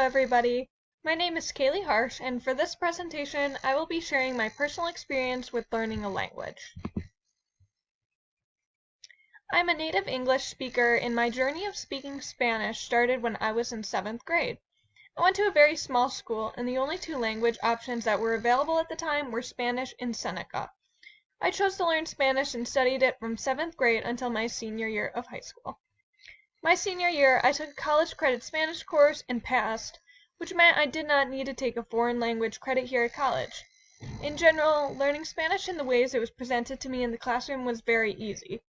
everybody. My name is Kaylee Harsh, and for this presentation, I will be sharing my personal experience with learning a language. I'm a native English speaker, and my journey of speaking Spanish started when I was in 7th grade. I went to a very small school, and the only two language options that were available at the time were Spanish and Seneca. I chose to learn Spanish and studied it from 7th grade until my senior year of high school. My senior year, I took a college credit Spanish course and passed, which meant I did not need to take a foreign language credit here at college. In general, learning Spanish in the ways it was presented to me in the classroom was very easy.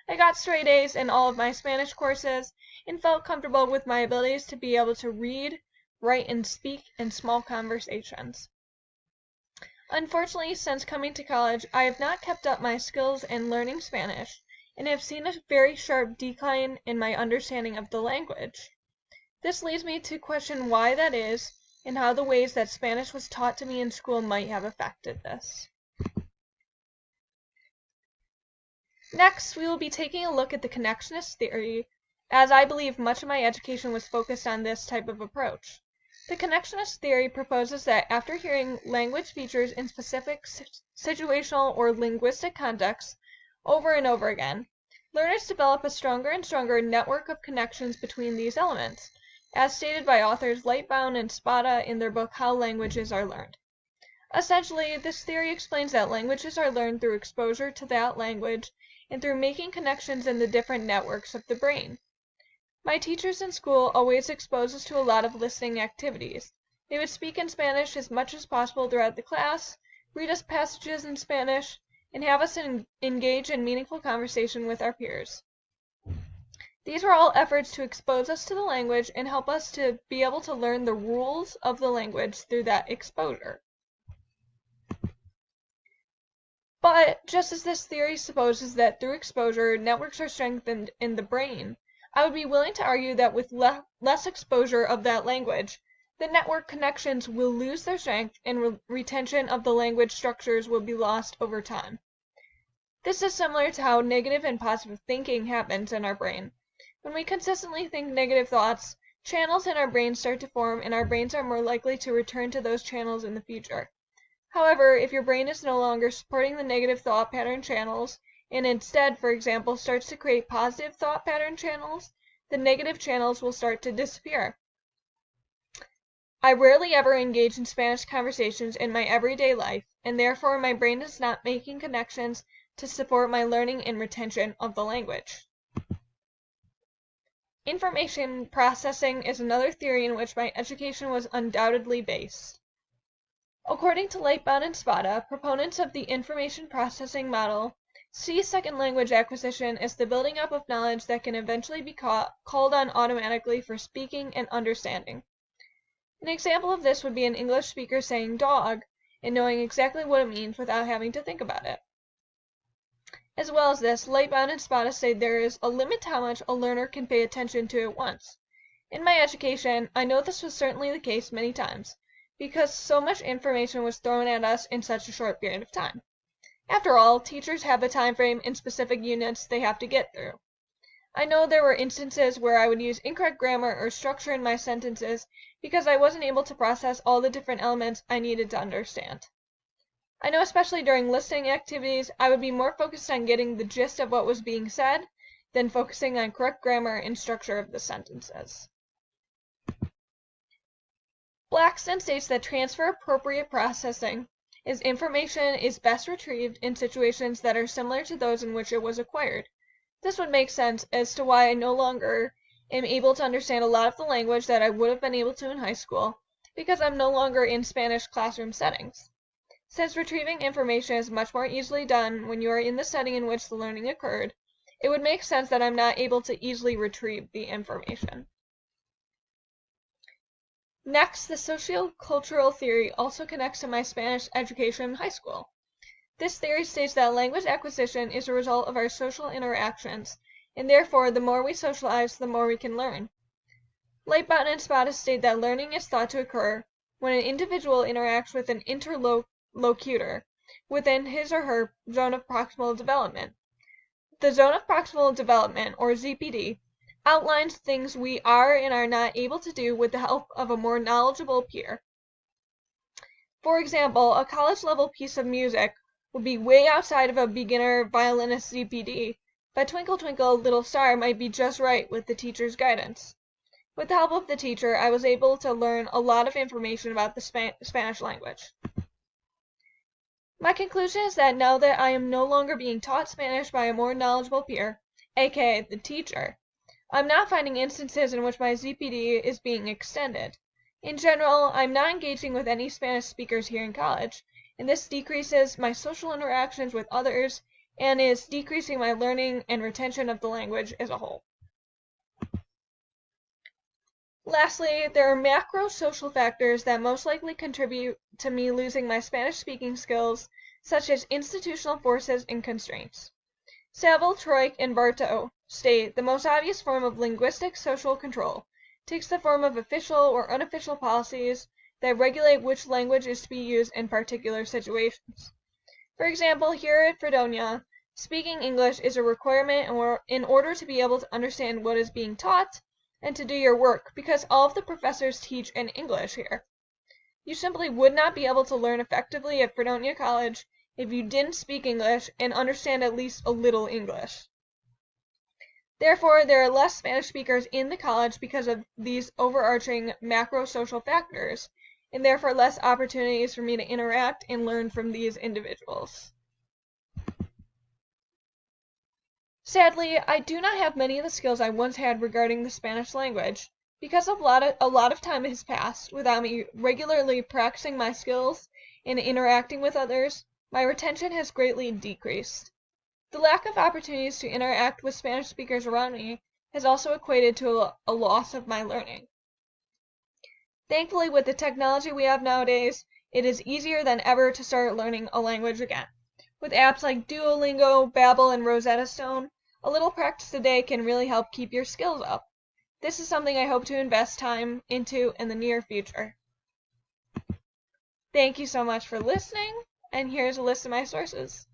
I got straight A's in all of my Spanish courses and felt comfortable with my abilities to be able to read, write, and speak in small conversations. Unfortunately, since coming to college, I have not kept up my skills in learning Spanish, and have seen a very sharp decline in my understanding of the language. This leads me to question why that is, and how the ways that Spanish was taught to me in school might have affected this. Next, we will be taking a look at the connectionist theory, as I believe much of my education was focused on this type of approach. The connectionist theory proposes that after hearing language features in specific situational or linguistic contexts over and over again, learners develop a stronger and stronger network of connections between these elements, as stated by authors Lightbound and Spada in their book How Languages Are Learned. Essentially, this theory explains that languages are learned through exposure to that language and through making connections in the different networks of the brain. My teachers in school always exposed us to a lot of listening activities. They would speak in Spanish as much as possible throughout the class, read us passages in Spanish, and have us engage in meaningful conversation with our peers. These were all efforts to expose us to the language and help us to be able to learn the rules of the language through that exposure. But just as this theory supposes that through exposure, networks are strengthened in the brain, I would be willing to argue that with less exposure of that language, the network connections will lose their strength and retention of the language structures will be lost over time. This is similar to how negative and positive thinking happens in our brain. When we consistently think negative thoughts, channels in our brain start to form and our brains are more likely to return to those channels in the future. However, if your brain is no longer supporting the negative thought pattern channels, and instead, for example, starts to create positive thought pattern channels, the negative channels will start to disappear. I rarely ever engage in Spanish conversations in my everyday life, and therefore my brain is not making connections to support my learning and retention of the language. Information processing is another theory in which my education was undoubtedly based. According to Lightbound and Spada, proponents of the information processing model see second language acquisition as the building up of knowledge that can eventually be called on automatically for speaking and understanding. An example of this would be an English speaker saying dog and knowing exactly what it means without having to think about it. As well as this, Lightbound and Spada say there is a limit to how much a learner can pay attention to at once. In my education, I know this was certainly the case many times, because so much information was thrown at us in such a short period of time. After all, teachers have a time frame and specific units they have to get through. I know there were instances where I would use incorrect grammar or structure in my sentences because I wasn't able to process all the different elements I needed to understand. I know especially during listening activities, I would be more focused on getting the gist of what was being said than focusing on correct grammar and structure of the sentences. Blackston states that transfer-appropriate processing is information is best retrieved in situations that are similar to those in which it was acquired. This would make sense as to why I no longer am able to understand a lot of the language that I would have been able to in high school, because I'm no longer in Spanish classroom settings. Since retrieving information is much more easily done when you are in the setting in which the learning occurred, it would make sense that I'm not able to easily retrieve the information. Next, the sociocultural theory also connects to my Spanish education in high school. This theory states that language acquisition is a result of our social interactions, and therefore the more we socialize, the more we can learn. Lightbound and Spada state that learning is thought to occur when an individual interacts with an interlocutor within his or her zone of proximal development. The zone of proximal development, or ZPD, outlines things we are and are not able to do with the help of a more knowledgeable peer. For example, a college-level piece of music would be way outside of a beginner violinist ZPD, but Twinkle Twinkle Little Star might be just right with the teacher's guidance. With the help of the teacher, I was able to learn a lot of information about the Spanish language. My conclusion is that now that I am no longer being taught Spanish by a more knowledgeable peer, aka the teacher, I'm not finding instances in which my ZPD is being extended. In general, I'm not engaging with any Spanish speakers here in college, and this decreases my social interactions with others and is decreasing my learning and retention of the language as a whole. Lastly, there are macro social factors that most likely contribute to me losing my Spanish speaking skills, such as institutional forces and constraints. Saville, Troik, and Bartow state the most obvious form of linguistic social control takes the form of official or unofficial policies that regulate which language is to be used in particular situations. For example, here at Fredonia, speaking English is a requirement in order to be able to understand what is being taught and to do your work, because all of the professors teach in English here. You simply would not be able to learn effectively at Fredonia College if you didn't speak English and understand at least a little English. Therefore, there are less Spanish speakers in the college because of these overarching macro social factors, and therefore less opportunities for me to interact and learn from these individuals. Sadly, I do not have many of the skills I once had regarding the Spanish language. Because a lot of time has passed without me regularly practicing my skills and interacting with others, my retention has greatly decreased. The lack of opportunities to interact with Spanish speakers around me has also equated to a loss of my learning. Thankfully, with the technology we have nowadays, it is easier than ever to start learning a language again. With apps like Duolingo, Babbel, and Rosetta Stone, a little practice a day can really help keep your skills up. This is something I hope to invest time into in the near future. Thank you so much for listening, and here's a list of my sources.